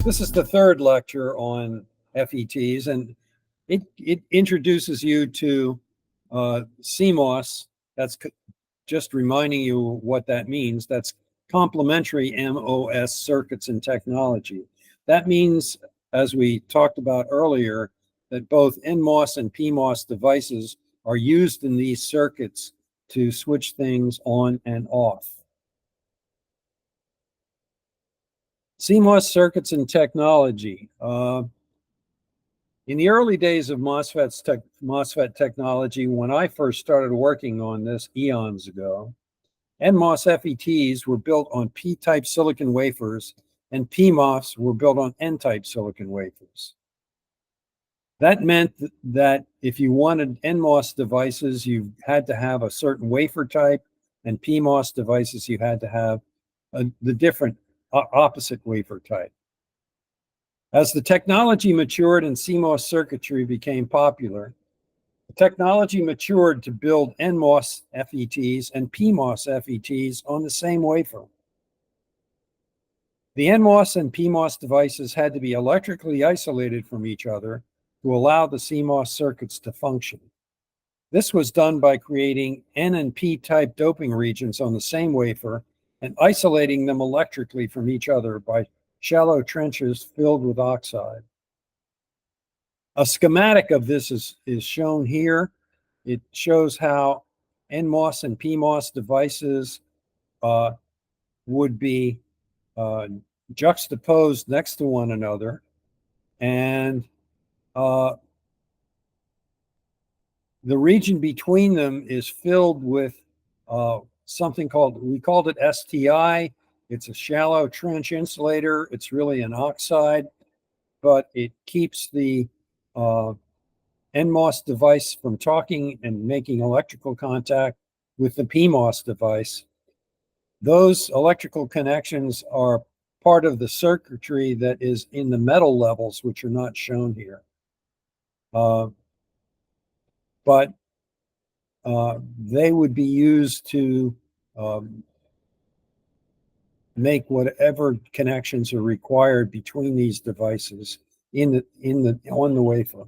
This is the third lecture on FETs, and it introduces you to CMOS. That's just reminding you what that means. That's complementary MOS circuits and technology. That means, as we talked about earlier, that both NMOS and PMOS devices are used in these circuits to switch things on and off. CMOS circuits and technology. In the early days of MOSFET technology, when I first started working on this eons ago, NMOS FETs were built on P-type silicon wafers and PMOS were built on N-type silicon wafers. That meant that if you wanted NMOS devices, you had to have a certain wafer type, and PMOS devices, you had to have the different opposite wafer type. As the technology matured and CMOS circuitry became popular, the technology matured to build NMOS FETs and PMOS FETs on the same wafer. The NMOS and PMOS devices had to be electrically isolated from each other to allow the CMOS circuits to function. This was done by creating N and P type doping regions on the same wafer and isolating them electrically from each other by shallow trenches filled with oxide. A schematic of this is shown here. It shows how NMOS and PMOS devices would be juxtaposed next to one another, and the region between them is filled with something we called it STI. It's a shallow trench insulator. It's really an oxide, but it keeps the NMOS device from talking and making electrical contact with the PMOS device. Those electrical connections are part of the circuitry that is in the metal levels, which are not shown here. But they would be used to make whatever connections are required between these devices on the wafer.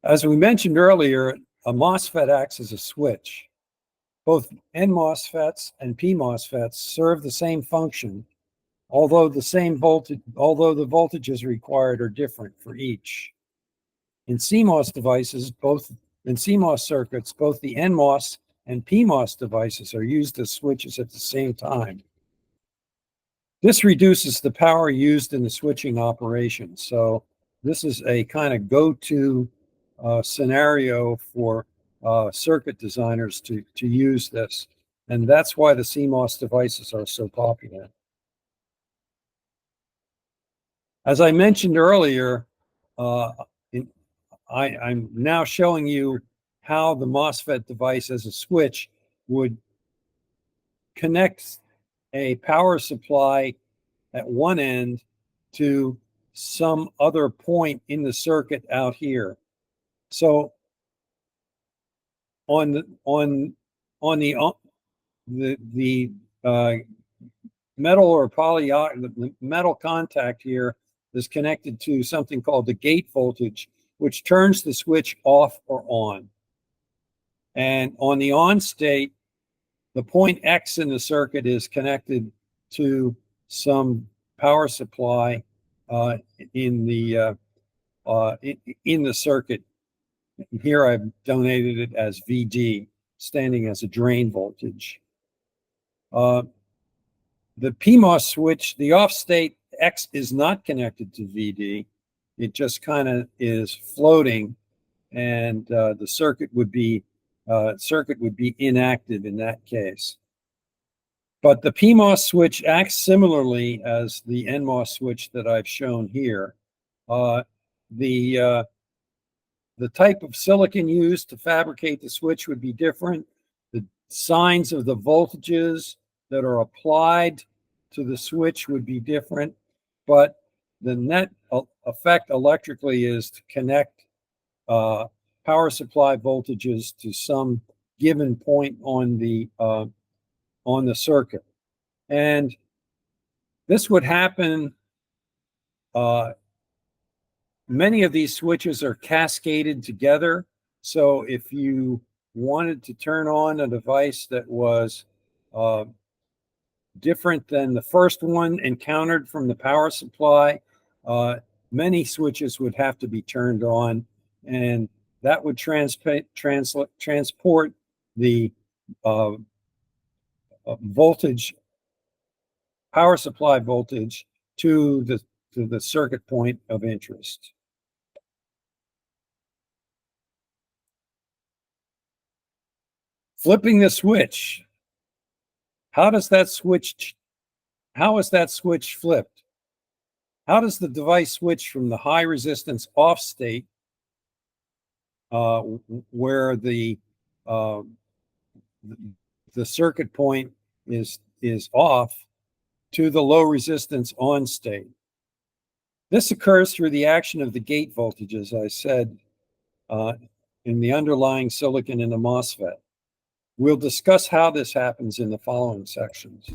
As we mentioned earlier, a MOSFET acts as a switch. Both NMOSFETs and PMOSFETs serve the same function, although the voltages required are different for each. In CMOS devices, in CMOS circuits, both the NMOS and PMOS devices are used as switches at the same time. This reduces the power used in the switching operation. So this is a kind of go-to scenario for circuit designers to use this. And that's why the CMOS devices are so popular. As I mentioned earlier, I'm now showing you how the MOSFET device as a switch would connect a power supply at one end to some other point in the circuit out here. So on the metal or the metal contact here is connected to something called the gate voltage, which turns the switch off or on. And on the on state, the point X in the circuit is connected to some power supply in the circuit. Here I've donated it as VD, standing as a drain voltage. The PMOS switch, the off state X is not connected to VD. It just kind of is floating, and the circuit would be inactive in that case. But the PMOS switch acts similarly as the NMOS switch that I've shown here. The type of silicon used to fabricate the switch would be different. The signs of the voltages that are applied to the switch would be different, but the net effect electrically is to connect power supply voltages to some given point on the circuit. And this would happen. Many of these switches are cascaded together. So if you wanted to turn on a device that was different than the first one encountered from the power supply, many switches would have to be turned on, and that would transport the voltage, power supply voltage, to the circuit point of interest. Flipping the switch. How is that switch flipped? How does the device switch from the high resistance off state, where the circuit point is off, to the low resistance on state? This occurs through the action of the gate voltage, as I said, in the underlying silicon in the MOSFET. We'll discuss how this happens in the following sections.